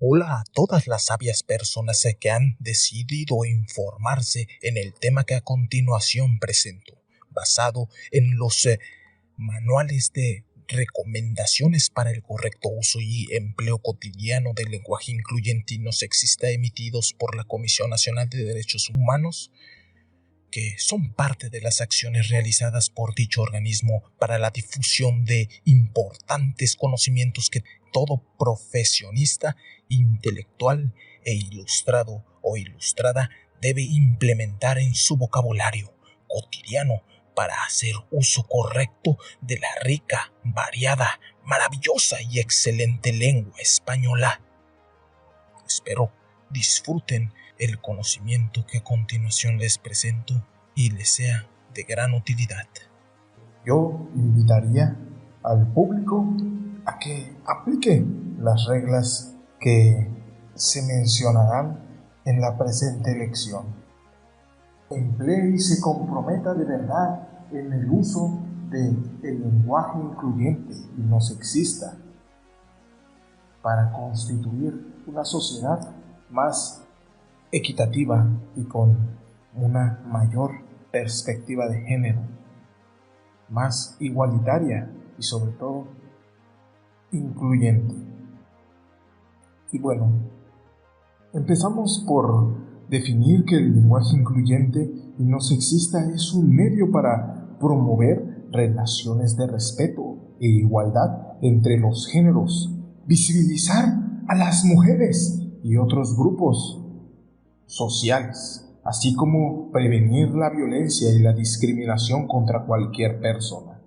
Hola a todas las sabias personas que han decidido informarse en el tema que a continuación presento, basado en los manuales de recomendaciones para el correcto uso y empleo cotidiano del lenguaje incluyente y no sexista emitidos por la Comisión Nacional de Derechos Humanos, que son parte de las acciones realizadas por dicho organismo para la difusión de importantes conocimientos que todo profesionista, intelectual e ilustrado o ilustrada debe implementar en su vocabulario cotidiano para hacer uso correcto de la rica, variada, maravillosa y excelente lengua española. Espero disfruten el conocimiento que a continuación les presento y les sea de gran utilidad. Yo invitaría al público a que aplique las reglas que se mencionarán en la presente lección. Emplee y se comprometa de verdad en el uso del lenguaje incluyente y no sexista para constituir una sociedad más equitativa y con una mayor perspectiva de género, más igualitaria y sobre todo incluyente. Y bueno, empezamos por definir que el lenguaje incluyente y no sexista es un medio para promover relaciones de respeto e igualdad entre los géneros, visibilizar a las mujeres y otros grupos sociales, así como prevenir la violencia y la discriminación contra cualquier persona.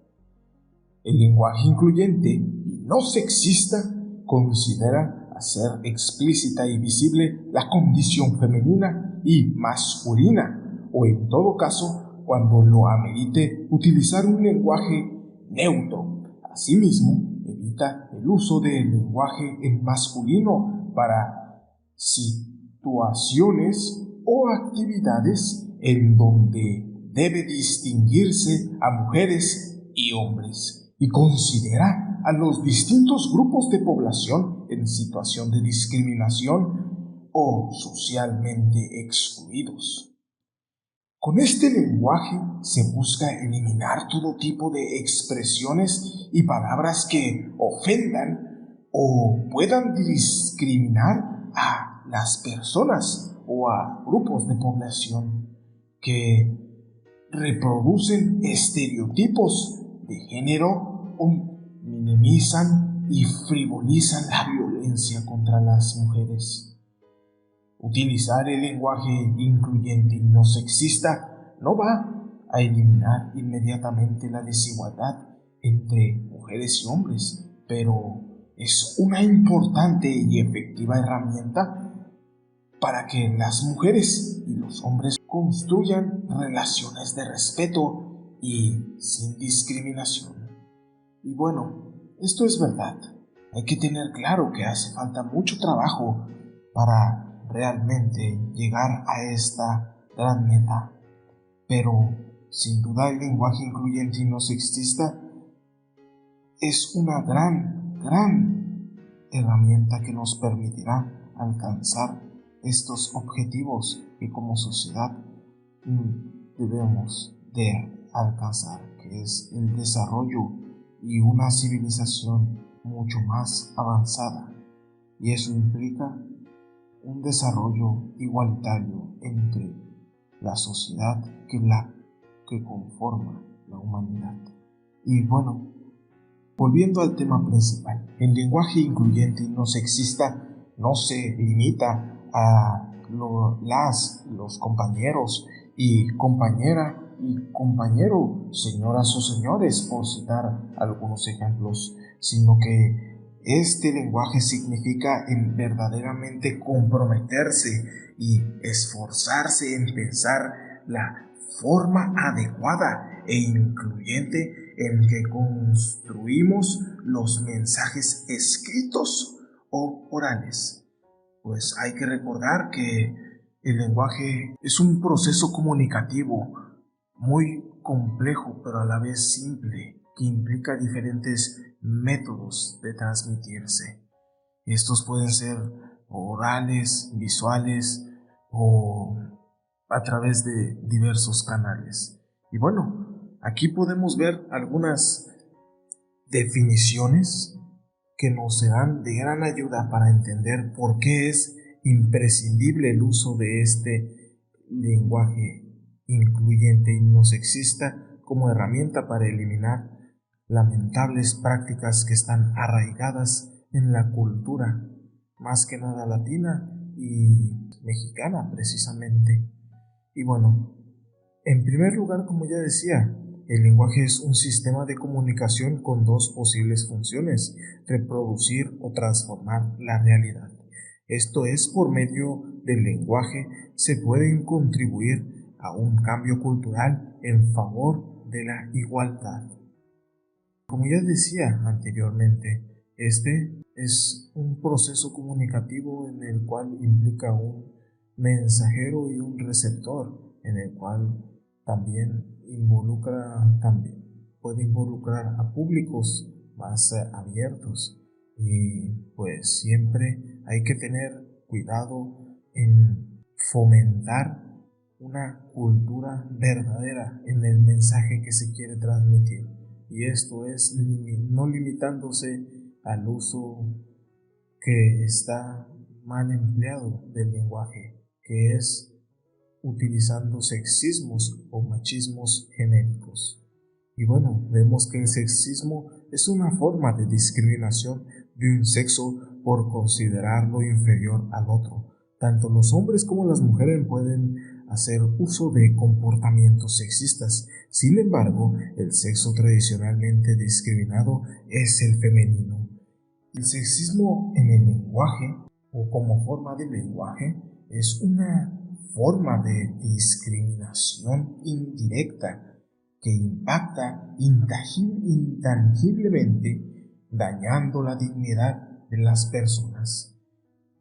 El lenguaje incluyente y no sexista considera hacer explícita y visible la condición femenina y masculina, o en todo caso, cuando lo amerite, utilizar un lenguaje neutro. Asimismo, evita el uso del lenguaje en masculino para situaciones o actividades en donde debe distinguirse a mujeres y hombres, y considera a los distintos grupos de población en situación de discriminación o socialmente excluidos. Con este lenguaje se busca eliminar todo tipo de expresiones y palabras que ofendan o puedan discriminar a las personas o a grupos de población que reproducen estereotipos de género o minimizan y frivolizan la violencia contra las mujeres. Utilizar el lenguaje incluyente y no sexista no va a eliminar inmediatamente la desigualdad entre mujeres y hombres, pero es una importante y efectiva herramienta para que las mujeres y los hombres construyan relaciones de respeto y sin discriminación. Y bueno, esto es verdad. Hay que tener claro que hace falta mucho trabajo para realmente llegar a esta gran meta. Pero, sin duda, el lenguaje incluyente y no sexista es una gran herramienta que nos permitirá alcanzar estos objetivos que como sociedad debemos de alcanzar, que es el desarrollo y una civilización mucho más avanzada. Y eso implica un desarrollo igualitario entre la sociedad que conforma la humanidad. Y bueno, volviendo al tema principal, el lenguaje incluyente y no sexista no se limita a los compañeros y compañera y compañero, señoras o señores, por citar algunos ejemplos, sino que este lenguaje significa en verdaderamente comprometerse y esforzarse en pensar la forma adecuada e incluyente en que construimos los mensajes escritos o orales. Pues hay que recordar que el lenguaje es un proceso comunicativo muy complejo, pero a la vez simple, que implica diferentes métodos de transmitirse. Estos pueden ser orales, visuales o a través de diversos canales. Y bueno, aquí podemos ver algunas definiciones que nos serán de gran ayuda para entender por qué es imprescindible el uso de este lenguaje incluyente y no sexista como herramienta para eliminar lamentables prácticas que están arraigadas en la cultura, más que nada latina y mexicana precisamente. Y bueno, en primer lugar, como ya decía, el lenguaje es un sistema de comunicación con dos posibles funciones: reproducir o transformar la realidad. Esto es, por medio del lenguaje se pueden contribuir a un cambio cultural en favor de la igualdad. Como ya decía anteriormente, este es un proceso comunicativo en el cual implica un mensajero y un receptor, en el cual también puede involucrar a públicos más abiertos, y pues siempre hay que tener cuidado en fomentar una cultura verdadera en el mensaje que se quiere transmitir, y esto es no limitándose al uso que está mal empleado del lenguaje, que es utilizando sexismos o machismos genéricos. Y bueno, vemos que el sexismo es una forma de discriminación de un sexo por considerarlo inferior al otro. Tanto los hombres como las mujeres pueden hacer uso de comportamientos sexistas. Sin embargo, el sexo tradicionalmente discriminado es el femenino. El sexismo en el lenguaje o como forma de lenguaje es una forma de discriminación indirecta que impacta intangiblemente, dañando la dignidad de las personas.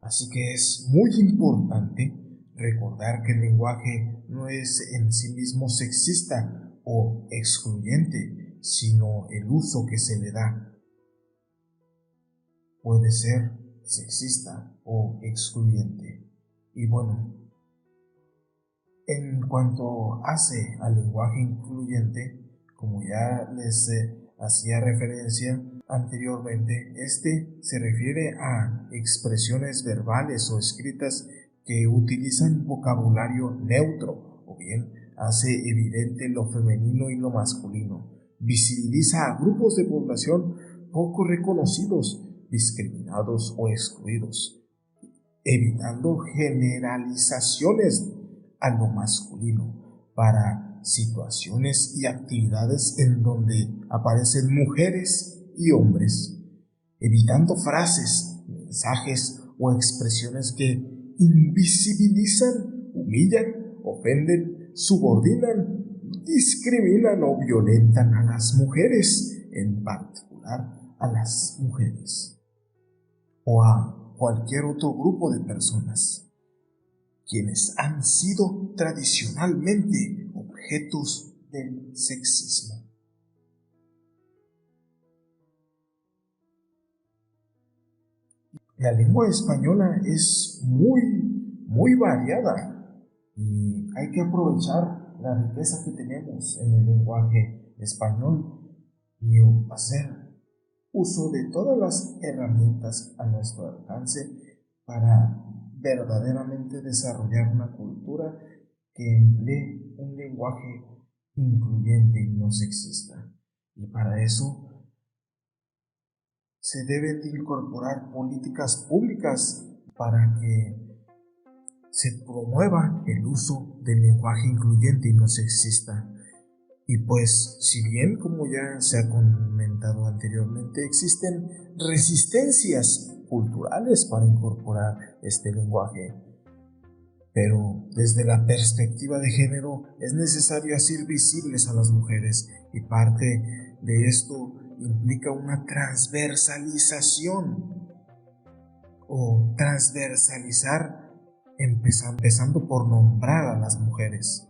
Así que es muy importante recordar que el lenguaje no es en sí mismo sexista o excluyente, sino el uso que se le da puede ser sexista o excluyente. Y bueno, en cuanto hace al lenguaje incluyente, como ya les hacía referencia anteriormente, este se refiere a expresiones verbales o escritas que utilizan vocabulario neutro, o bien hace evidente lo femenino y lo masculino, visibiliza a grupos de población poco reconocidos, discriminados o excluidos, evitando generalizaciones a lo masculino para situaciones y actividades en donde aparecen mujeres y hombres, evitando frases, mensajes o expresiones que invisibilizan, humillan, ofenden, subordinan, discriminan o violentan a las mujeres, en particular a las mujeres, o a cualquier otro grupo de personas, quienes han sido tradicionalmente objetos del sexismo. La lengua española es muy variada y hay que aprovechar la riqueza que tenemos en el lenguaje español y hacer uso de todas las herramientas a nuestro alcance para verdaderamente desarrollar una cultura que emplee un lenguaje incluyente y no sexista. Y para eso se deben de incorporar políticas públicas para que se promueva el uso del lenguaje incluyente y no sexista. Y pues, si bien, como ya se ha comentado anteriormente, existen resistencias culturales para incorporar este lenguaje, pero desde la perspectiva de género es necesario hacer visibles a las mujeres, y parte de esto implica una transversalización o transversalizar, empezando por nombrar a las mujeres,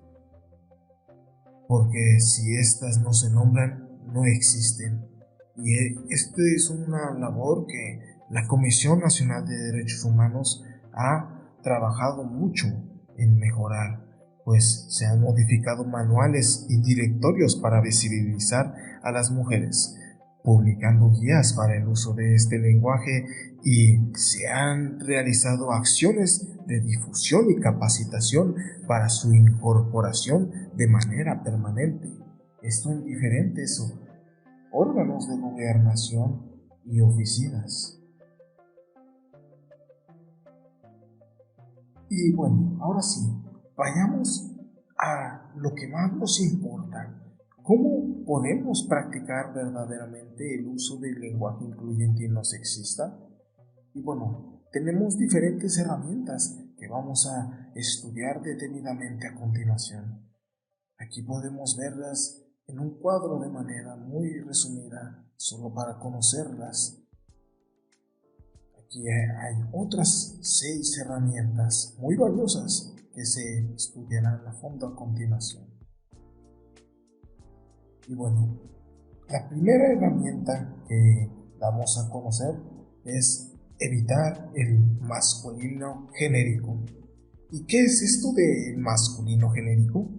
porque si éstas no se nombran, no existen. Y esto es una labor que La Comisión Nacional de Derechos Humanos ha trabajado mucho en mejorar, pues se han modificado manuales y directorios para visibilizar a las mujeres, publicando guías para el uso de este lenguaje y se han realizado acciones de difusión y capacitación para su incorporación de manera permanente. Esto en diferentes órganos de gobernación y oficinas. Y bueno, ahora sí, vayamos a lo que más nos importa. ¿Cómo podemos practicar verdaderamente el uso del lenguaje incluyente y no sexista? Y bueno, tenemos diferentes herramientas que vamos a estudiar detenidamente a continuación. Aquí podemos verlas en un cuadro de manera muy resumida, solo para conocerlas. Aquí hay otras 6 herramientas muy valiosas que se estudiarán a fondo a continuación. Y bueno, la primera herramienta que vamos a conocer es evitar el masculino genérico. ¿Y qué es esto del masculino genérico?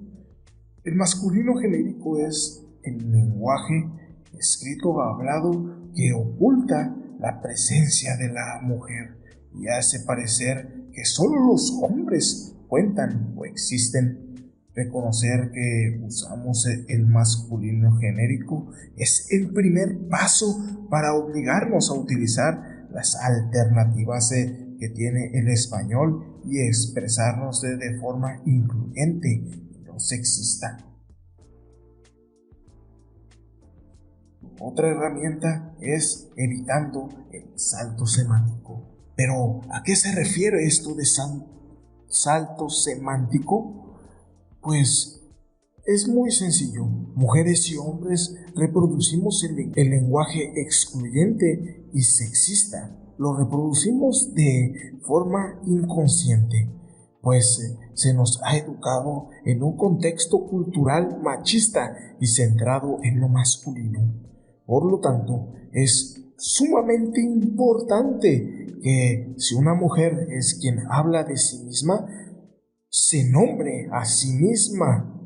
El masculino genérico es el lenguaje escrito o hablado que oculta la presencia de la mujer y hace parecer que solo los hombres cuentan o existen. Reconocer que usamos el masculino genérico es el primer paso para obligarnos a utilizar las alternativas que tiene el español y expresarnos de forma incluyente y no sexista. Otra herramienta es evitando el salto semántico. Pero, ¿a qué se refiere esto de salto semántico? Pues es muy sencillo. Mujeres y hombres reproducimos el lenguaje excluyente y sexista. Lo reproducimos de forma inconsciente, pues se nos ha educado en un contexto cultural machista y centrado en lo masculino. Por lo tanto, es sumamente importante que si una mujer es quien habla de sí misma, se nombre a sí misma.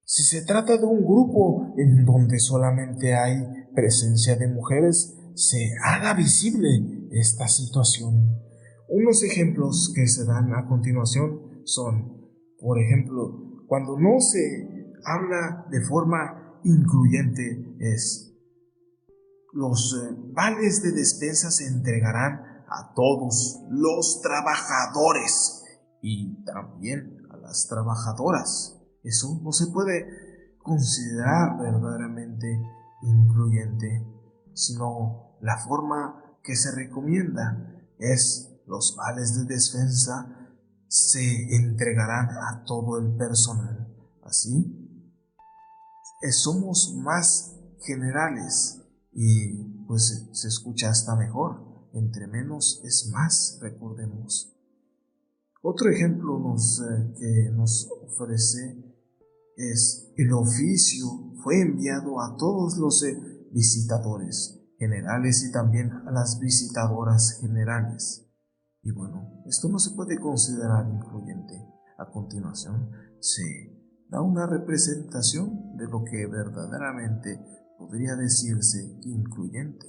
Si se trata de un grupo en donde solamente hay presencia de mujeres, se haga visible esta situación. Unos ejemplos que se dan a continuación son, por ejemplo, cuando no se habla de forma incluyente, los vales de despensa se entregarán a todos los trabajadores y también a las trabajadoras. Eso no se puede considerar verdaderamente incluyente, sino la forma que se recomienda es los vales de despensa se entregarán a todo el personal. Así, somos más generales y pues se escucha hasta mejor. Entre menos es más, recordemos. Otro ejemplo que nos ofrece es: el oficio fue enviado a todos los visitadores generales y también a las visitadoras generales. Y bueno, esto no se puede considerar incluyente. A continuación, se da una representación de lo que verdaderamente podría decirse incluyente.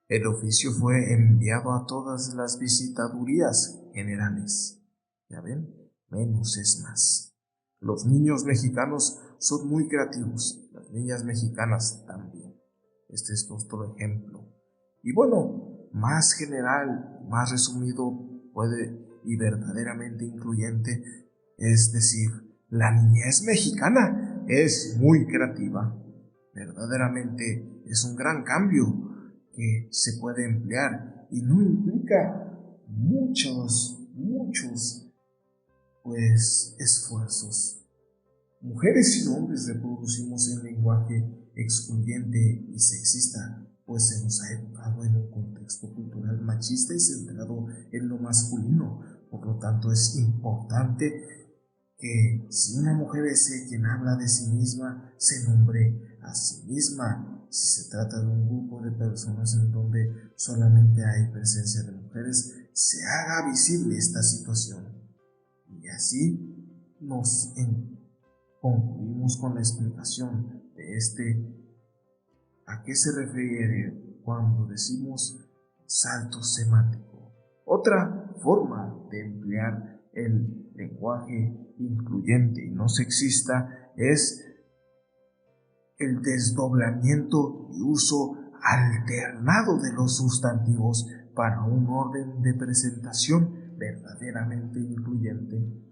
El oficio fue enviado a todas las visitadurías generales. Ya ven, menos es más. Los niños mexicanos son muy creativos, las niñas mexicanas también. Este es otro ejemplo. Y bueno, más general, más resumido y verdaderamente incluyente, es decir, la niñez mexicana es muy creativa. Verdaderamente es un gran cambio que se puede emplear y no implica muchos esfuerzos. Mujeres y hombres reproducimos el lenguaje excluyente y sexista, pues se nos ha educado en un contexto cultural machista y centrado en lo masculino. Por lo tanto, es importante que si una mujer es quien habla de sí misma, se nombre a sí misma si se trata de un grupo de personas en donde solamente hay presencia de mujeres, se haga visible esta situación. Y así nos concluimos con la explicación de a qué se refiere cuando decimos salto semántico. Otra forma de emplear el lenguaje incluyente y no sexista es el desdoblamiento y uso alternado de los sustantivos para un orden de presentación verdaderamente incluyente.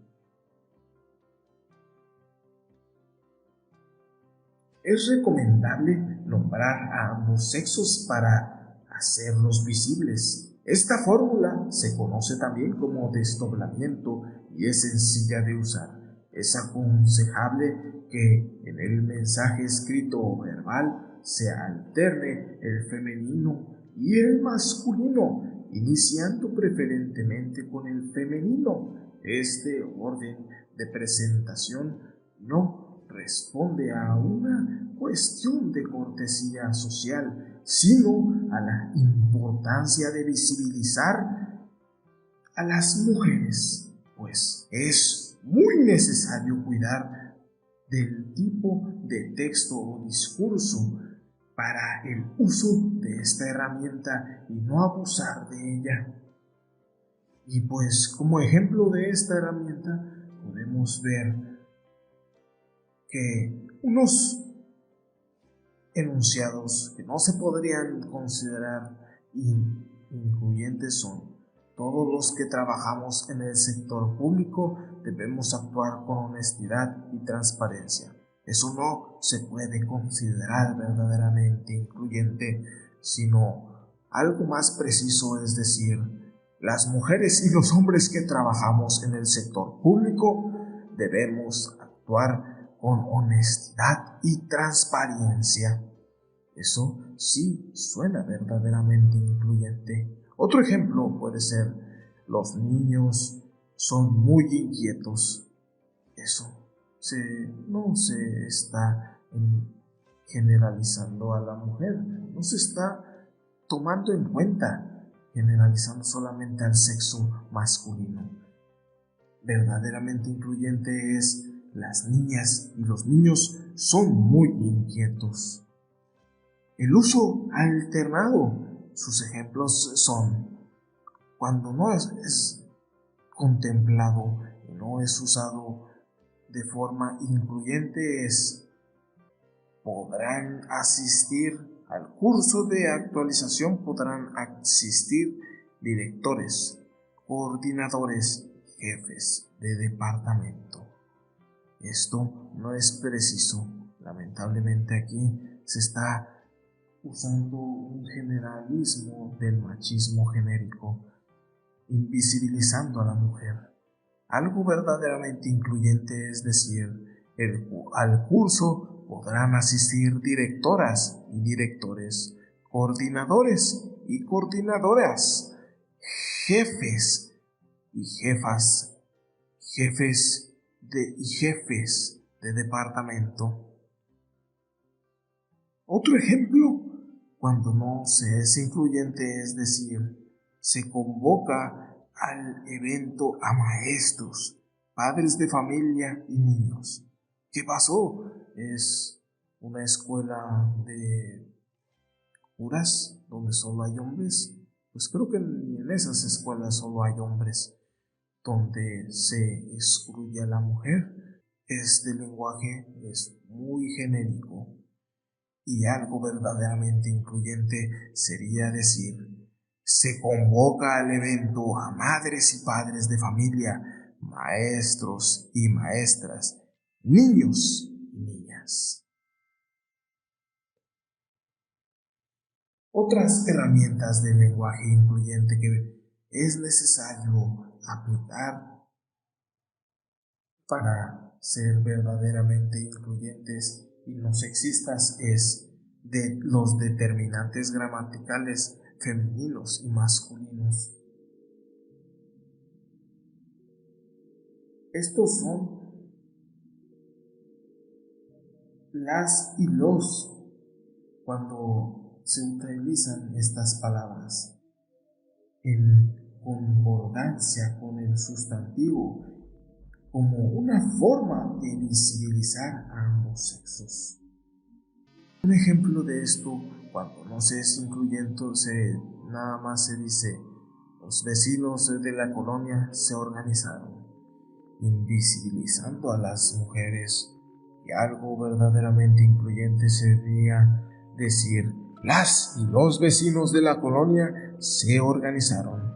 Es recomendable nombrar a ambos sexos para hacerlos visibles. Esta fórmula se conoce también como desdoblamiento y es sencilla de usar. Es aconsejable que en el mensaje escrito o verbal se alterne el femenino y el masculino, iniciando preferentemente con el femenino. Este orden de presentación no responde a una cuestión de cortesía social, sino a la importancia de visibilizar a las mujeres, pues es muy necesario cuidar del tipo de texto o discurso para el uso de esta herramienta y no abusar de ella. Y pues como ejemplo de esta herramienta podemos ver que unos enunciados que no se podrían considerar incluyentes son: todos los que trabajamos en el sector público debemos actuar con honestidad y transparencia. Eso no se puede considerar verdaderamente incluyente, sino algo más preciso, es decir, las mujeres y los hombres que trabajamos en el sector público debemos actuar con honestidad y transparencia. Eso sí suena verdaderamente incluyente. Otro ejemplo puede ser: los niños son muy inquietos. Eso no se está generalizando a la mujer, no se está tomando en cuenta, generalizando solamente al sexo masculino. Verdaderamente incluyente es: las niñas y los niños son muy inquietos. El uso alternado, sus ejemplos son: cuando no es contemplado y no es usado de forma incluyente, podrán asistir al curso de actualización, podrán asistir directores, coordinadores, jefes de departamento. Esto no es preciso. Lamentablemente aquí se está usando un generalismo del machismo genérico, invisibilizando a la mujer. Algo verdaderamente incluyente es decir, al curso podrán asistir directoras y directores, coordinadores y coordinadoras, jefes y jefas, jefes de departamento. Otro ejemplo, cuando no se es incluyente, es decir, se convoca al evento a maestros, padres de familia y niños. ¿Qué pasó? ¿Es una escuela de curas donde solo hay hombres? Pues creo que ni en esas escuelas solo hay hombres, donde se excluye a la mujer. Este lenguaje es muy genérico. Y algo verdaderamente incluyente sería decir: se convoca al evento a madres y padres de familia, maestros y maestras, niños y niñas. Otras herramientas del lenguaje incluyente que es necesario aplicar para ser verdaderamente incluyentes y no sexistas es de los determinantes gramaticales femeninos y masculinos. Estos son las y los, cuando se utilizan estas palabras en concordancia con el sustantivo como una forma de visibilizar a ambos sexos. Un ejemplo de esto, cuando no se es incluyente, nada más se dice: los vecinos de la colonia se organizaron, invisibilizando a las mujeres. Y algo verdaderamente incluyente sería decir: las y los vecinos de la colonia se organizaron.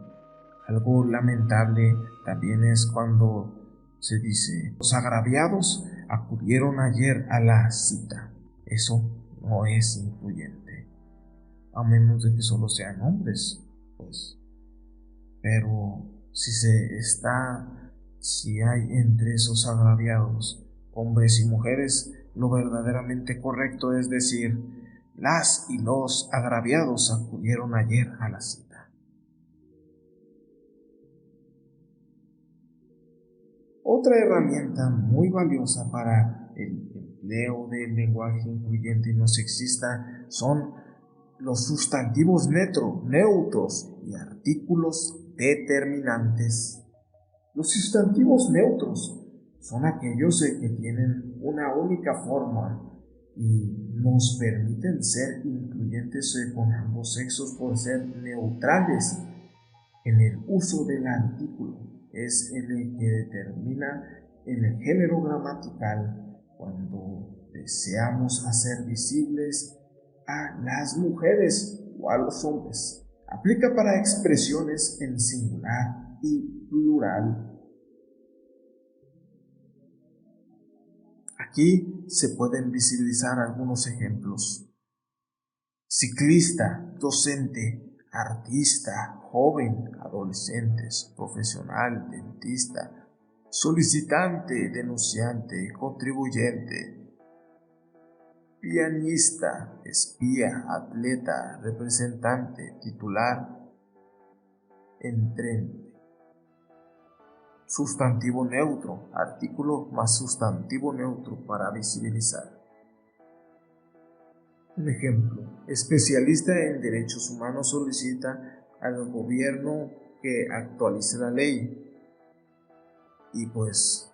Algo lamentable también es cuando se dice: los agraviados acudieron ayer a la cita. Eso no es incluyente, a menos de que solo sean hombres, pues. Pero si hay entre esos agraviados hombres y mujeres, lo verdaderamente correcto es decir: las y los agraviados acudieron ayer a la cita. Otra herramienta muy valiosa para el empleo del lenguaje incluyente y no sexista son los sustantivos neutros y artículos determinantes. Los sustantivos neutros son aquellos que tienen una única forma y nos permiten ser incluyentes con ambos sexos por ser neutrales en el uso del artículo. Es el que determina el género gramatical cuando deseamos hacer visibles a las mujeres o a los hombres. Aplica para expresiones en singular y plural. Aquí se pueden visibilizar algunos ejemplos: ciclista, docente, artista, joven, adolescentes, profesional, dentista, solicitante, denunciante, contribuyente, pianista, espía, atleta, representante, titular, entrante. Sustantivo neutro, artículo más sustantivo neutro para visibilizar. Un ejemplo: especialista en derechos humanos solicita al gobierno que actualice la ley. Y pues,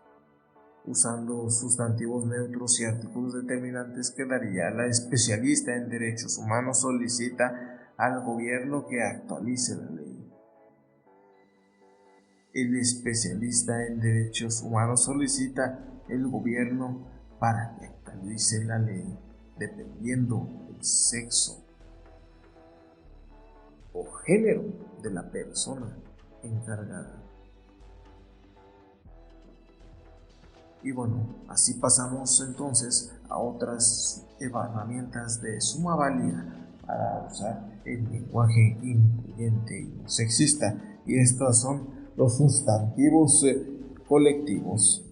usando sustantivos neutros y artículos determinantes quedaría: la especialista en derechos humanos solicita al gobierno que actualice la ley. El especialista en derechos humanos solicita el gobierno para que actualice la ley, dependiendo del sexo o género de la persona encargada. Y bueno, así pasamos entonces a otras herramientas de suma valía para usar el lenguaje incluyente y no sexista, y estas son los sustantivos colectivos.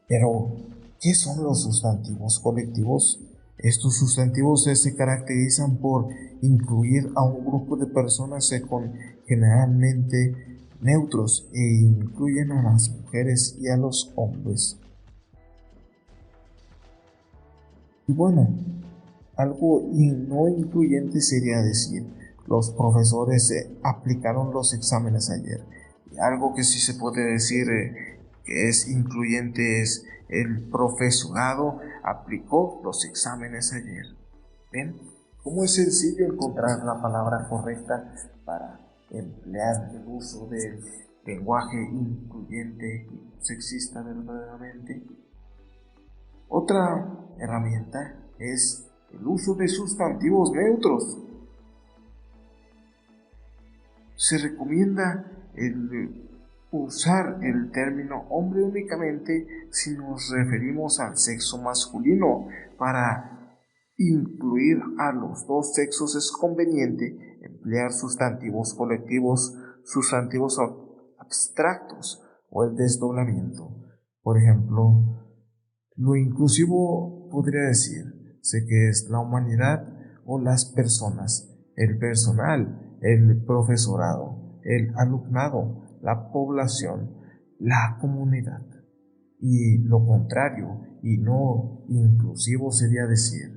Pero, ¿qué son los sustantivos colectivos? Estos sustantivos se caracterizan por incluir a un grupo de personas generalmente neutros e incluyen a las mujeres y a los hombres. Y bueno, algo no incluyente sería decir: los profesores aplicaron los exámenes ayer. Y algo que sí se puede decir que es incluyente es: el profesorado aplicó los exámenes ayer. ¿Ven cómo es sencillo encontrar la palabra correcta para emplear el uso del lenguaje incluyente y sexista verdaderamente? Otra herramienta es el uso de sustantivos neutros. Se recomienda usar el término hombre únicamente si nos referimos al sexo masculino. Para incluir a los dos sexos es conveniente emplear sustantivos colectivos, sustantivos abstractos o el desdoblamiento. Por ejemplo, lo inclusivo podría decirse que es la humanidad o las personas, el personal, el profesorado, el alumnado, la población, la comunidad. Y lo contrario y no inclusivo sería decir: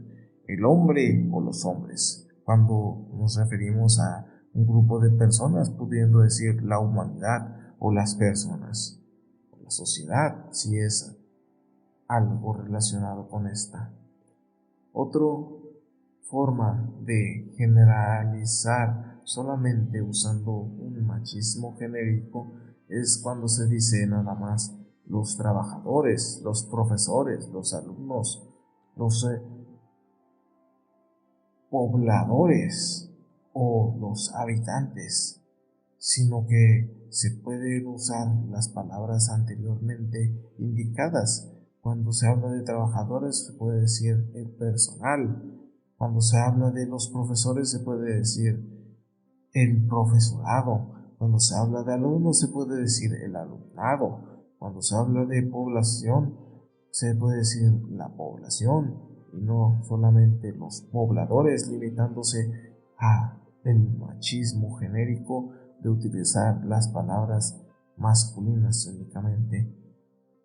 el hombre o los hombres. Cuando nos referimos a un grupo de personas, pudiendo decir la humanidad o las personas, o la sociedad, si es algo relacionado con esta. Otra forma de generalizar solamente usando un machismo genérico es cuando se dice nada más los trabajadores, los profesores, los alumnos, los pobladores o los habitantes, sino que se pueden usar las palabras anteriormente indicadas. Cuando se habla de trabajadores se puede decir el personal. Cuando se habla de los profesores se puede decir el profesorado. Cuando se habla de alumnos se puede decir el alumnado. Cuando se habla de población se puede decir la población y no solamente los pobladores, limitándose a el machismo genérico de utilizar las palabras masculinas únicamente.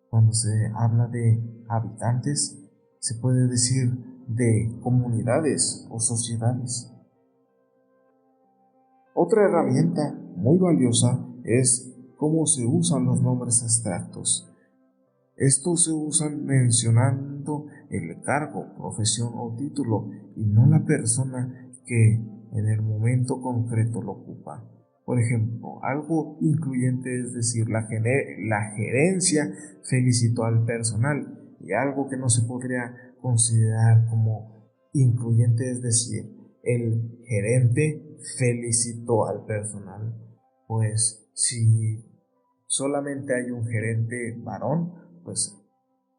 Cuando se habla de habitantes se puede decir de comunidades o sociedades. Otra herramienta muy valiosa es cómo se usan los nombres abstractos. Estos se usan mencionando el cargo, profesión o título y no la persona que en el momento concreto lo ocupa. Por ejemplo, algo incluyente es decir, la gerencia felicitó al personal, y algo que no se podría considerar como incluyente es decir, el gerente felicitó al personal. Pues si solamente hay un gerente varón, pues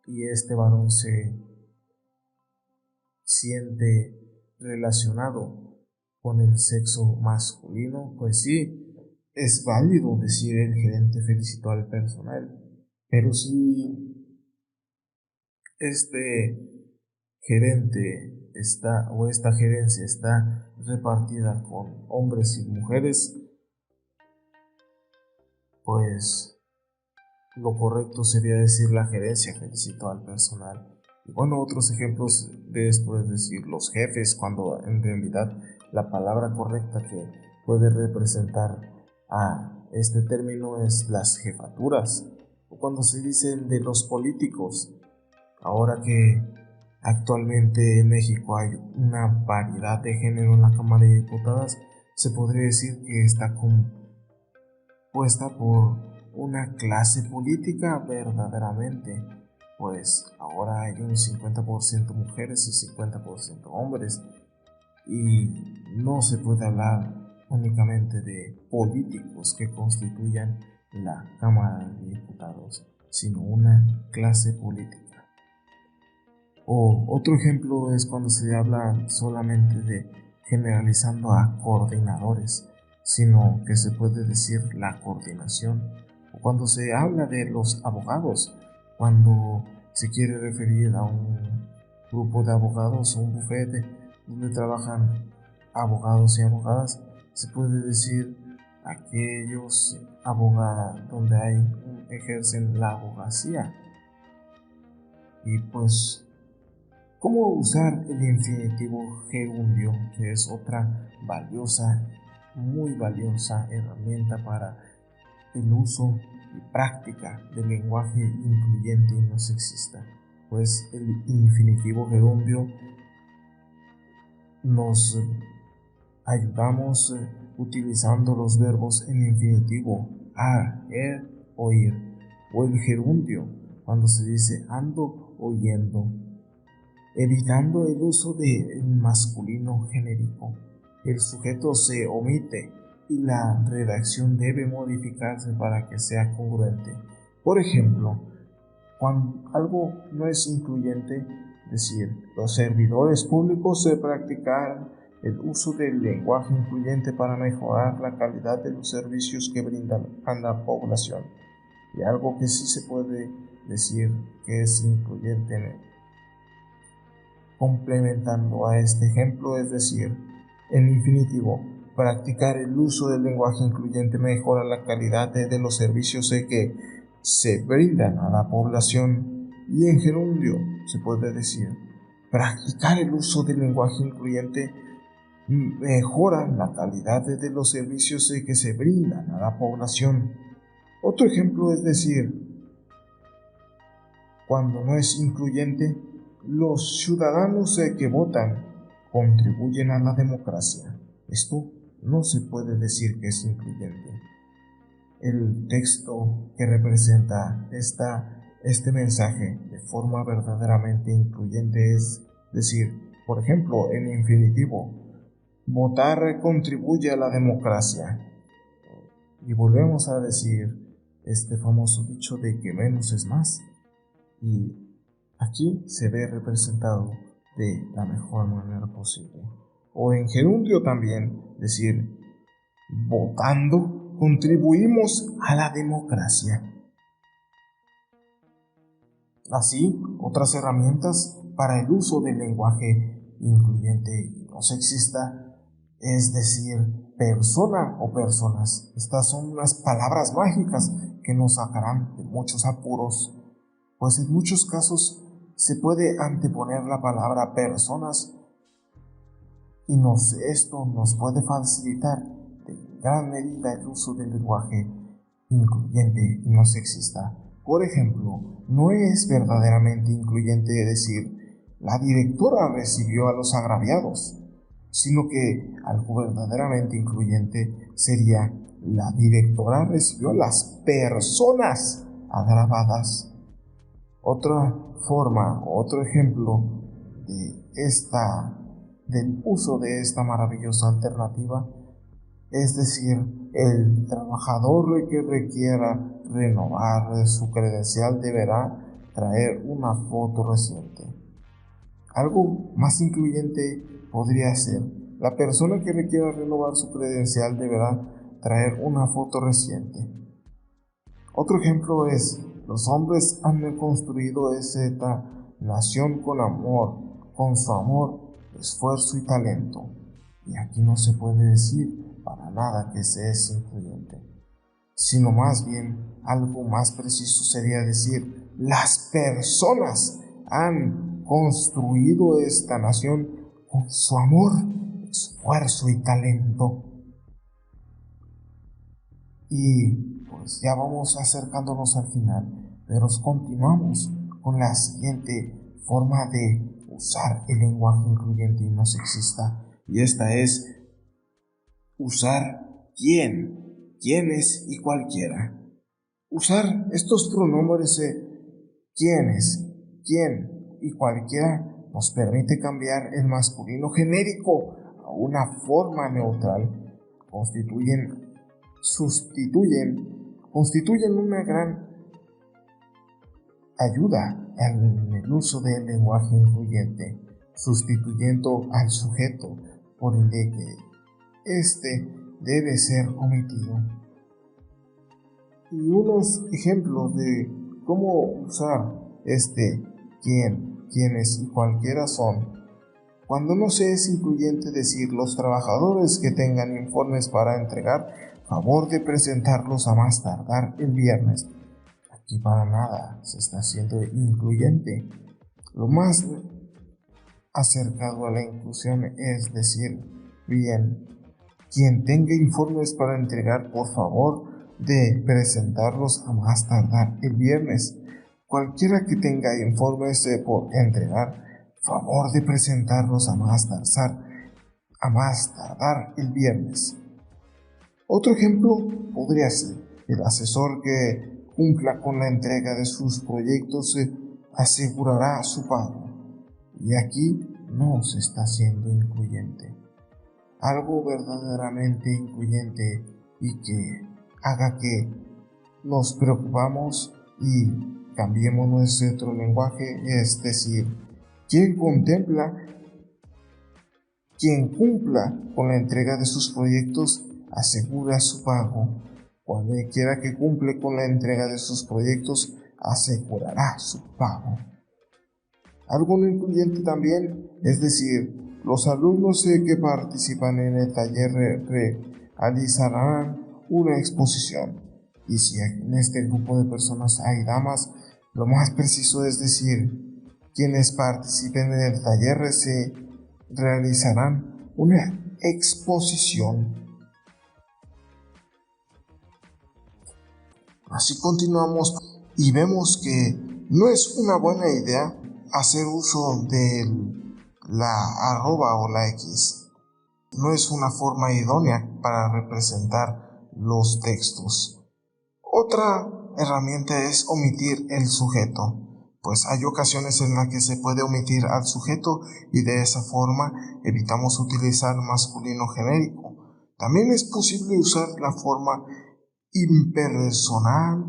y este varón se siente relacionado con el sexo masculino, pues sí, es válido decir el gerente felicitó al personal. Pero si este gerente esta gerencia está repartida con hombres y mujeres, pues lo correcto sería decir la gerencia felicitó al personal. Y bueno, otros ejemplos de esto es decir los jefes, cuando en realidad la palabra correcta que puede representar a este término es las jefaturas. O cuando se dicen de los políticos, ahora que actualmente en México hay una variedad de género en la Cámara de Diputados, se podría decir que está compuesta por una clase política verdaderamente, pues ahora hay un 50% mujeres y 50% hombres, y no se puede hablar únicamente de políticos que constituyan la Cámara de Diputados, sino una clase política. O otro ejemplo es cuando se habla solamente de generalizando a coordinadores, sino que se puede decir la coordinación. O cuando se habla de los abogados, cuando se quiere referir a un grupo de abogados o un bufete donde trabajan abogados y abogadas, se puede decir aquellos abogados donde ejercen la abogacía. Y pues, ¿cómo usar el infinitivo gerundio, que es otra muy valiosa herramienta para el uso y práctica del lenguaje incluyente y no sexista? Pues el infinitivo gerundio nos ayudamos utilizando los verbos en infinitivo, ar, oír, o el gerundio, cuando se dice ando oyendo, evitando el uso del masculino genérico. El sujeto se omite y la redacción debe modificarse para que sea congruente. Por ejemplo, cuando algo no es incluyente, decir, los servidores públicos se practicar el uso del lenguaje incluyente para mejorar la calidad de los servicios que brindan a la población. Y algo que sí se puede decir que es incluyente complementando a este ejemplo, es decir, en infinitivo, practicar el uso del lenguaje incluyente mejora la calidad de los servicios que se brindan a la población. Y en gerundio se puede decir, Practicar el uso del lenguaje incluyente mejora la calidad de los servicios que se brindan a la población. Otro ejemplo es decir, cuando no es incluyente, los ciudadanos que votan contribuyen a la democracia. Esto no se puede decir que es incluyente. El texto que representa este mensaje de forma verdaderamente incluyente es decir, por ejemplo, en infinitivo, votar contribuye a la democracia. Y volvemos a decir este famoso dicho de que menos es más. Y aquí se ve representado de la mejor manera posible. O en gerundio también decir, votando contribuimos a la democracia. Así, otras herramientas para el uso del lenguaje incluyente y no sexista, es decir, persona o personas. Estas son unas palabras mágicas que nos sacarán de muchos apuros, pues en muchos casos se puede anteponer la palabra personas y esto nos puede facilitar de gran medida el uso del lenguaje incluyente y no sexista. Por ejemplo, no es verdaderamente incluyente decir la directora recibió a los agraviados, sino que algo verdaderamente incluyente sería la directora recibió a las personas agravadas. Otra forma, otro ejemplo del uso de esta maravillosa alternativa es decir, el trabajador que requiera renovar su credencial deberá traer una foto reciente. Algo más incluyente podría ser, la persona que requiera renovar su credencial deberá traer una foto reciente. Otro ejemplo es, los hombres han construido esta nación con amor, con su amor, esfuerzo y talento. Y aquí no se puede decir para nada que se es incluyente, sino más bien algo más preciso sería decir, las personas han construido esta nación con su amor, esfuerzo y talento. Y pues ya vamos acercándonos al final, pero continuamos con la siguiente forma de usar el lenguaje incluyente y no sexista, y esta es usar quiénes y cualquiera. Usar estos pronombres quiénes, quién y cualquiera nos permite cambiar el masculino genérico a una forma neutral. Constituyen una gran ayuda en el uso del lenguaje incluyente, sustituyendo al sujeto por el de que este debe ser omitido. Y unos ejemplos de cómo usar quiénes y cualquiera son: cuando no se es incluyente decir los trabajadores que tengan informes para entregar, favor de presentarlos a más tardar el viernes. Aquí para nada se está haciendo incluyente. Lo más acercado a la inclusión es decir, bien, quien tenga informes para entregar, por favor de presentarlos a más tardar el viernes. Cualquiera que tenga informes por entregar, favor de presentarlos a más tardar el viernes. Otro ejemplo podría ser el asesor que cumpla con la entrega de sus proyectos asegurará su pago. Y aquí no se está haciendo incluyente. Algo verdaderamente incluyente y que haga que nos preocupamos y cambiemos nuestro lenguaje, es decir, quien cumpla con la entrega de sus proyectos asegura su pago. Cualquiera que cumple con la entrega de sus proyectos asegurará su pago. Algo no incluyente también, es decir, los alumnos que participan en el taller realizarán una exposición. Y si en este grupo de personas hay damas, lo más preciso es decir, Quienes participen en el taller se realizarán una exposición. Así continuamos y vemos que no es una buena idea hacer uso de la arroba o la X. No es una forma idónea para representar los textos. Otra herramienta es omitir el sujeto, pues hay ocasiones en las que se puede omitir al sujeto y de esa forma evitamos utilizar masculino genérico. También es posible usar la forma impersonal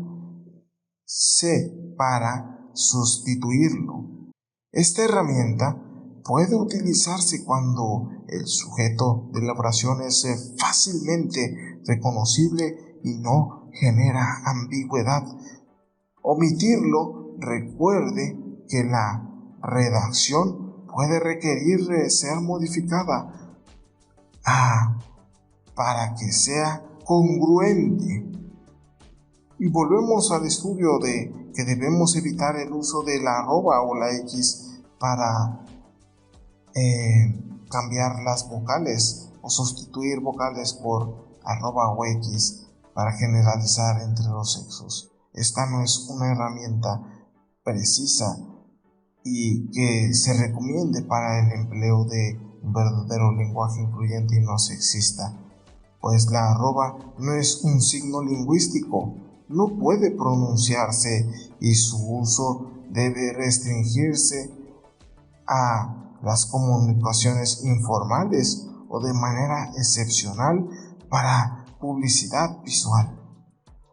se para sustituirlo. Esta herramienta puede utilizarse cuando el sujeto de la oración es fácilmente reconocible y no genera ambigüedad. Omitirlo, recuerde que la redacción puede requerir ser modificada para que sea congruente. Y volvemos al estudio de que debemos evitar el uso de la arroba o la X para cambiar las vocales o sustituir vocales por arroba o X para generalizar entre los sexos. Esta no es una herramienta precisa y que se recomiende para el empleo de un verdadero lenguaje incluyente y no sexista, pues la arroba no es un signo lingüístico, no puede pronunciarse y su uso debe restringirse a las comunicaciones informales o de manera excepcional para publicidad visual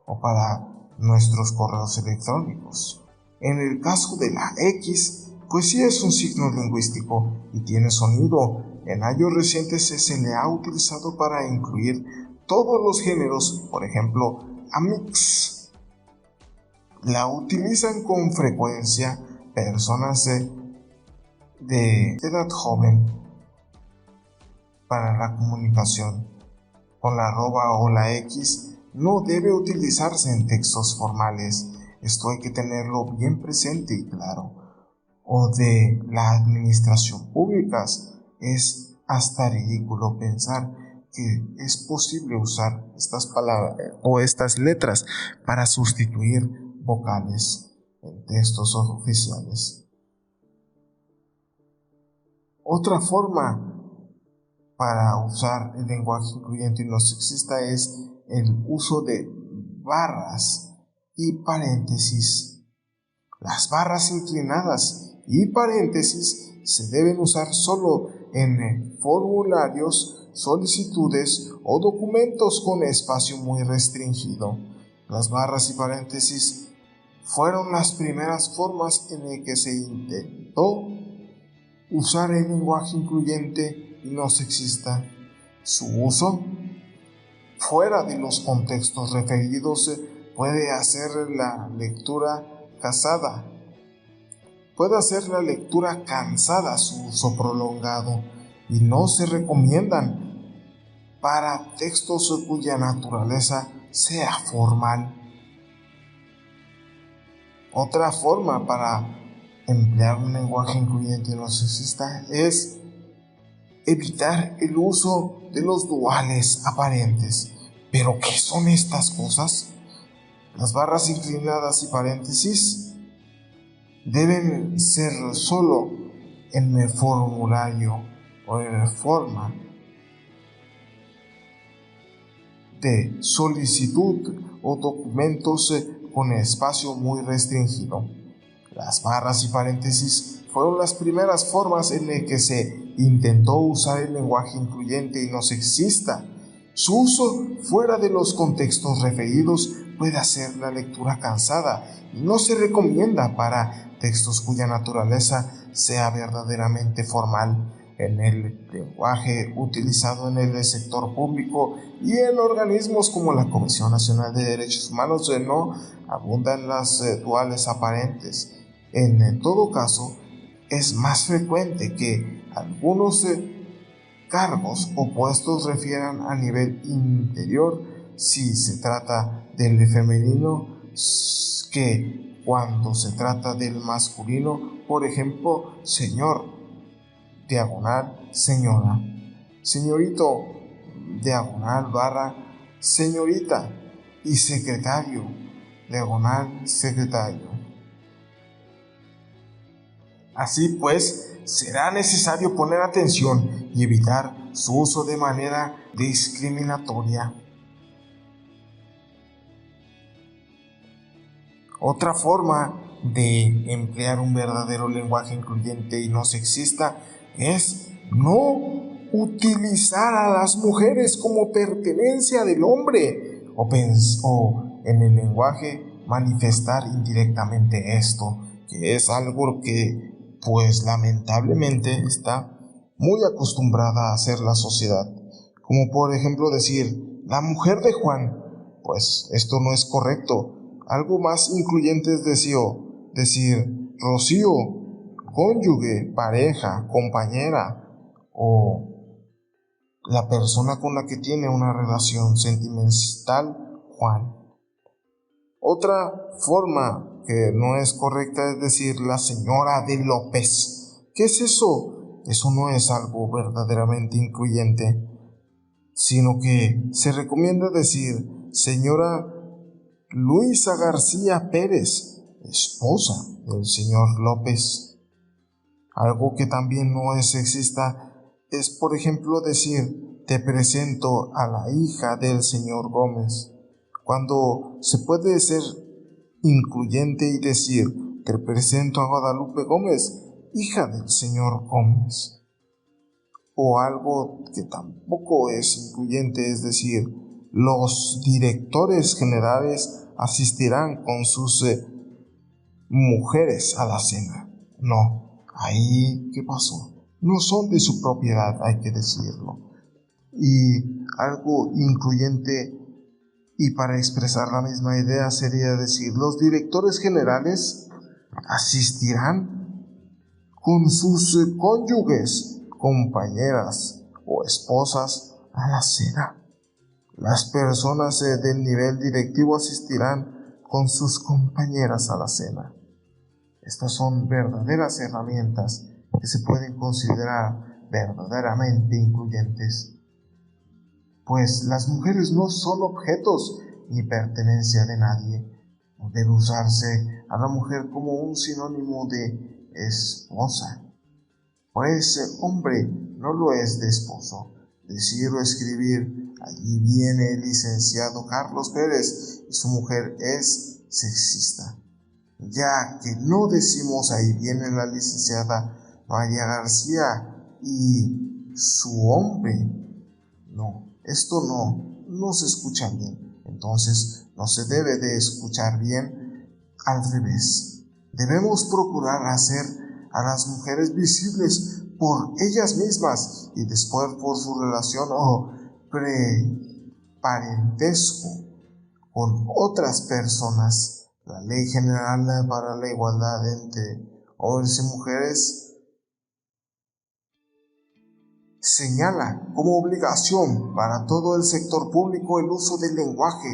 o para nuestros correos electrónicos. En el caso de la X, pues sí es un signo lingüístico y tiene sonido. En años recientes se le ha utilizado para incluir todos los géneros, por ejemplo, amix. La utilizan con frecuencia personas de edad joven para la comunicación. Con la arroba o la X no debe utilizarse en textos formales. Esto hay que tenerlo bien presente y claro. O de la administración pública. Es hasta ridículo pensar que es posible usar estas palabras o estas letras para sustituir vocales en textos oficiales. Otra forma para usar el lenguaje incluyente y no sexista es el uso de barras y paréntesis. Las barras inclinadas y paréntesis se deben usar solo en formularios, solicitudes o documentos con espacio muy restringido. Las barras y paréntesis fueron las primeras formas en las que se intentó usar el lenguaje incluyente y no sexista. Su uso fuera de los contextos referidos puede hacer la lectura cansada su uso prolongado y no se recomiendan para textos cuya naturaleza sea formal. Otra forma para emplear un lenguaje incluyente y no sexista es evitar el uso de los duales aparentes. ¿Pero qué son estas cosas? Las barras inclinadas y paréntesis deben ser solo en el formulario o en la forma de solicitud o documentos con espacio muy restringido. Las barras y paréntesis fueron las primeras formas en las que se intentó usar el lenguaje incluyente y no sexista. Su uso fuera de los contextos referidos puede hacer la lectura cansada y no se recomienda para textos cuya naturaleza sea verdaderamente formal. En el lenguaje utilizado en el sector público y en organismos como la Comisión Nacional de Derechos Humanos no abundan las duales aparentes. En todo caso, es más frecuente que algunos cargos o puestos refieran a nivel interior si se trata del femenino que Cuando se trata del masculino, por ejemplo, señor, diagonal, señora, señorito, diagonal, barra, señorita, y secretario, diagonal, secretario. Así pues, será necesario poner atención y evitar su uso de manera discriminatoria. Otra forma de emplear un verdadero lenguaje incluyente y no sexista es no utilizar a las mujeres como pertenencia del hombre o en el lenguaje manifestar indirectamente esto, que es algo que pues lamentablemente está muy acostumbrada a hacer la sociedad, como por ejemplo decir la mujer de Juan. Pues esto no es correcto. Algo más incluyente es decir Rocío, cónyuge, pareja, compañera o la persona con la que tiene una relación sentimental, Juan. Otra forma que no es correcta es decir la señora de López. ¿Qué es eso? Eso no es algo verdaderamente incluyente, sino que se recomienda decir señora Luisa García Pérez, esposa del señor López. Algo que también no es sexista es, por ejemplo, decir te presento a la hija del señor Gómez, cuando se puede ser incluyente y decir te presento a Guadalupe Gómez, hija del señor Gómez. O algo que tampoco es incluyente es decir los directores generales asistirán con sus mujeres a la cena. No, ahí ¿qué pasó? No son de su propiedad, hay que decirlo. Y algo incluyente y para expresar la misma idea sería decir los directores generales asistirán con sus cónyuges, compañeras o esposas a la cena. Las personas del nivel directivo asistirán con sus compañeras a la cena. Estas son verdaderas herramientas que se pueden considerar verdaderamente incluyentes. Pues las mujeres no son objetos ni pertenencia de nadie. No debe usarse a la mujer como un sinónimo de esposa. Pues hombre no lo es de esposo. Decir o escribir allí viene el licenciado Carlos Pérez y su mujer es sexista, ya que no decimos ahí viene la licenciada María García y su hombre. No, esto no se escucha bien. Entonces no se debe de escuchar bien. Al revés, debemos procurar hacer a las mujeres visibles por ellas mismas y después por su relación o parentesco con otras personas. La Ley General para la Igualdad entre Hombres y Mujeres señala como obligación para todo el sector público el uso del lenguaje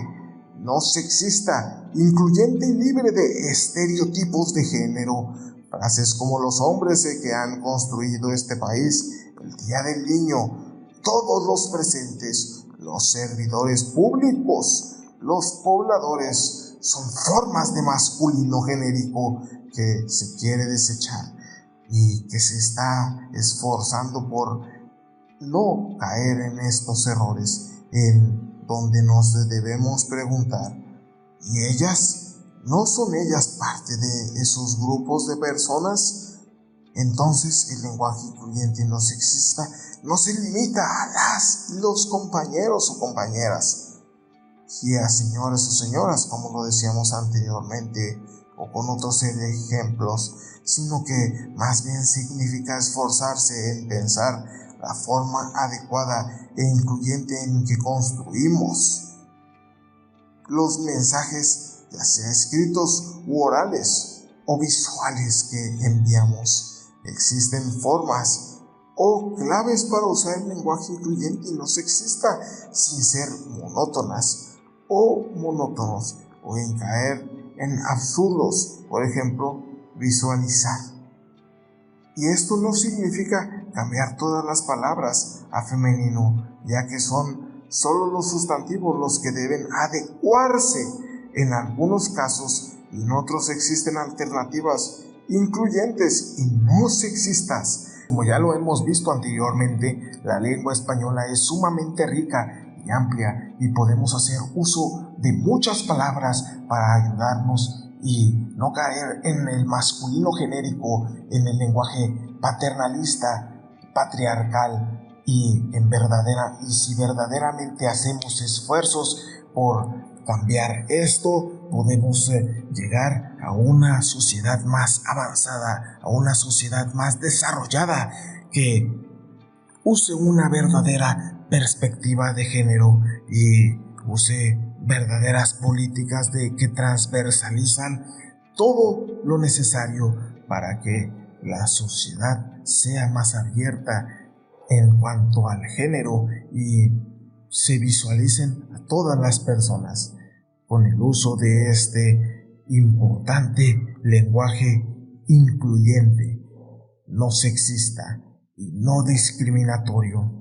no sexista, incluyente y libre de estereotipos de género. Frases como los hombres que han construido este país, el Día del Niño, todos los presentes, los servidores públicos, los pobladores, son formas de masculino genérico que se quiere desechar y que se está esforzando por no caer en estos errores, en donde nos debemos preguntar, ¿y ellas? ¿No son ellas parte de esos grupos de personas? Entonces el lenguaje incluyente y no sexista no se limita a los compañeros o compañeras, y a señores o señoras, como lo decíamos anteriormente, o con otros ejemplos, sino que más bien significa esforzarse en pensar la forma adecuada e incluyente en que construimos los mensajes, ya sea escritos u orales o visuales que enviamos. Existen formas o claves para usar el lenguaje incluyente y no sexista sin ser monótonas o monótonos o en caer en absurdos, por ejemplo, visualizar. Y esto no significa cambiar todas las palabras a femenino, ya que son solo los sustantivos los que deben adecuarse en algunos casos, y en otros existen alternativas incluyentes y no sexistas. Como ya lo hemos visto anteriormente, la lengua española es sumamente rica y amplia y podemos hacer uso de muchas palabras para ayudarnos y no caer en el masculino genérico, en el lenguaje paternalista, patriarcal, y si verdaderamente hacemos esfuerzos por cambiar esto, podemos llegar a una sociedad más avanzada, a una sociedad más desarrollada que use una verdadera perspectiva de género y use verdaderas políticas que transversalizan todo lo necesario para que la sociedad sea más abierta en cuanto al género y se visualicen a todas las personas con el uso de este importante lenguaje incluyente, no sexista y no discriminatorio.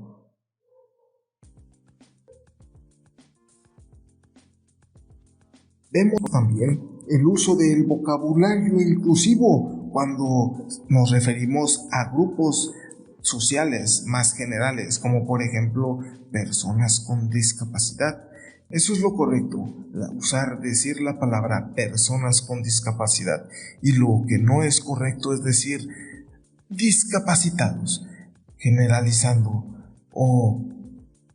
Vemos también el uso del vocabulario inclusivo cuando nos referimos a grupos sociales más generales, como por ejemplo personas con discapacidad. Eso es lo correcto, decir la palabra personas con discapacidad, y lo que no es correcto es decir discapacitados, generalizando, o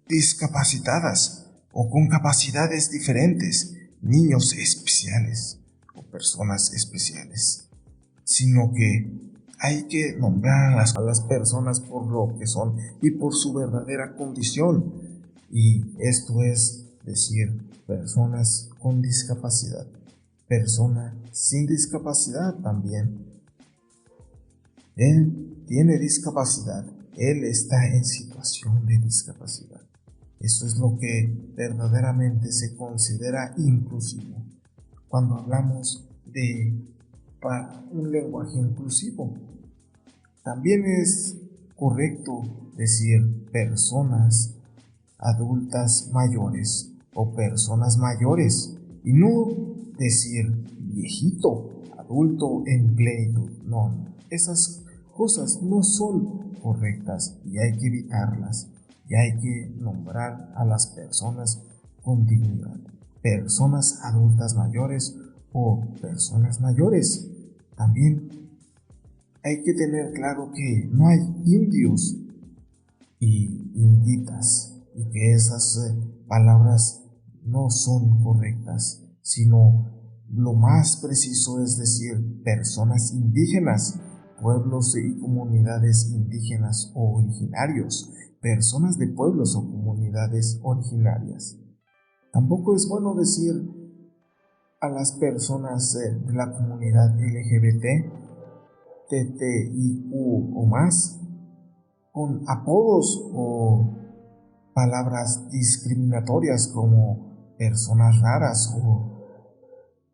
discapacitadas, o con capacidades diferentes, niños especiales o personas especiales, sino que hay que nombrar a las personas por lo que son y por su verdadera condición, y esto es decir personas con discapacidad, persona sin discapacidad también. Él tiene discapacidad, él está en situación de discapacidad. Eso es lo que verdaderamente se considera inclusivo cuando hablamos de un lenguaje inclusivo. También es correcto decir personas adultas mayores o personas mayores y no decir viejito, adulto en plenitud. No, esas cosas no son correctas y hay que evitarlas. Y hay que nombrar a las personas con dignidad, personas adultas mayores o personas mayores. También hay que tener claro que no hay indios y inditas, y que esas palabras no son correctas, sino lo más preciso es decir personas indígenas, pueblos y comunidades indígenas o originarios, personas de pueblos o comunidades originarias. Tampoco es bueno decir a las personas de la comunidad LGBT, TTIQ o más, con apodos o palabras discriminatorias como personas raras o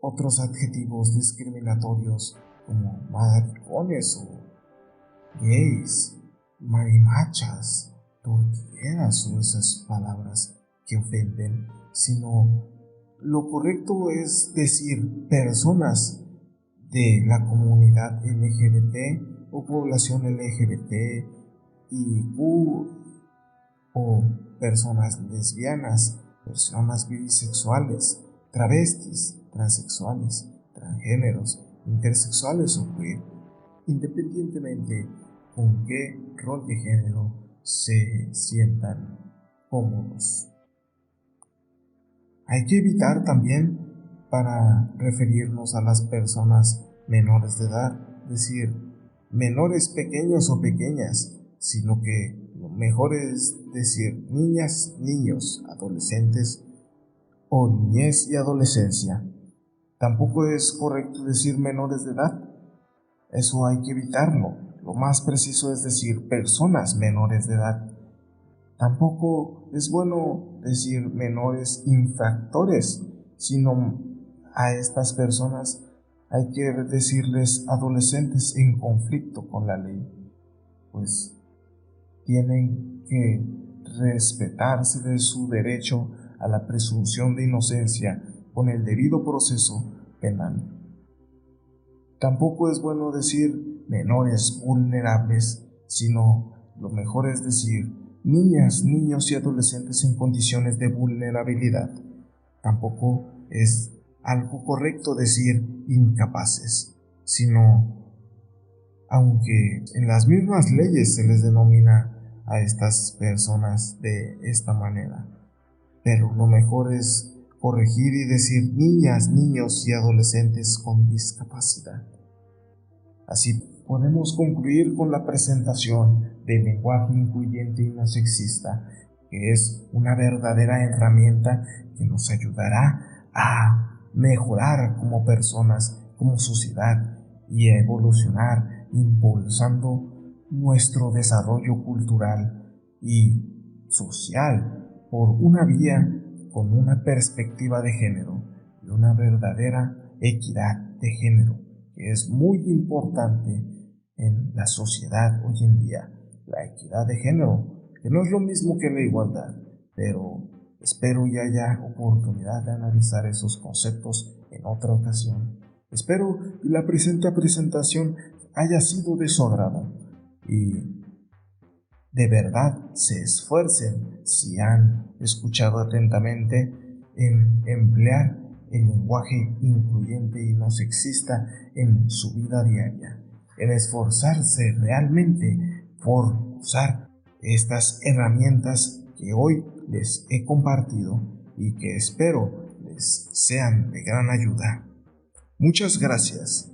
otros adjetivos discriminatorios como maricones o gays, marimachas, tortilleras o esas palabras que ofenden, sino lo correcto es decir personas de la comunidad LGBT o población LGBT, IQ, o personas lesbianas, personas bisexuales, travestis, transexuales, transgéneros, intersexuales o queer, independientemente con qué rol de género se sientan cómodos. Hay que evitar también, para referirnos a las personas menores de edad, decir menores pequeños o pequeñas, sino que lo mejor es decir niñas, niños, adolescentes o niñez y adolescencia. Tampoco es correcto decir menores de edad, eso hay que evitarlo. Lo más preciso es decir personas menores de edad. Tampoco es bueno decir menores infractores, sino a estas personas hay que decirles adolescentes en conflicto con la ley, pues tienen que respetarse de su derecho a la presunción de inocencia con el debido proceso penal. Tampoco es bueno decir menores vulnerables, sino lo mejor es decir niñas, niños y adolescentes en condiciones de vulnerabilidad. Tampoco es algo correcto decir incapaces, sino, aunque en las mismas leyes se les denomina a estas personas de esta manera, pero lo mejor es corregir y decir niñas, niños y adolescentes con discapacidad. Así podemos concluir con la presentación del lenguaje incluyente y no sexista, que es una verdadera herramienta que nos ayudará a mejorar como personas, como sociedad y a evolucionar, impulsando nuestro desarrollo cultural y social por una vía con una perspectiva de género y una verdadera equidad de género, que es muy importante en la sociedad hoy en día. La equidad de género, que no es lo mismo que la igualdad, pero espero y haya oportunidad de analizar esos conceptos en otra ocasión. Espero que la presente presentación haya sido de su agrado y de verdad se esfuercen, si han escuchado atentamente, en emplear el lenguaje incluyente y no sexista en su vida diaria, en esforzarse realmente por usar estas herramientas que hoy les he compartido y que espero les sean de gran ayuda. Muchas gracias.